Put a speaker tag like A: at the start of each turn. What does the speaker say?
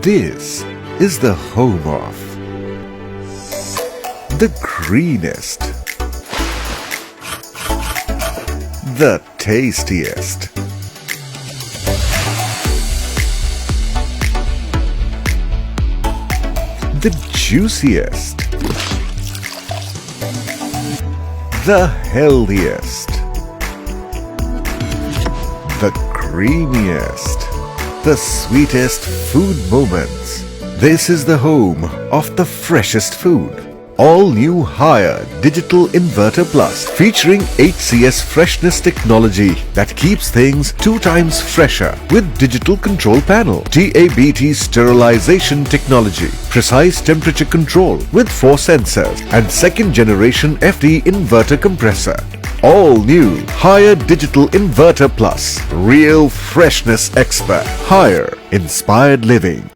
A: This is the home of the greenest, the tastiest, the juiciest, the healthiest, the creamiest, the sweetest food moments. This is the home of the freshest food. All new Haier Digital Inverter Plus featuring HCS Freshness Technology that keeps things 2 times fresher with digital control panel, TABT sterilization technology, precise temperature control with 4 sensors and second generation FD inverter compressor. All new Haier Digital Inverter Plus, real freshness expert. Haier, inspired living.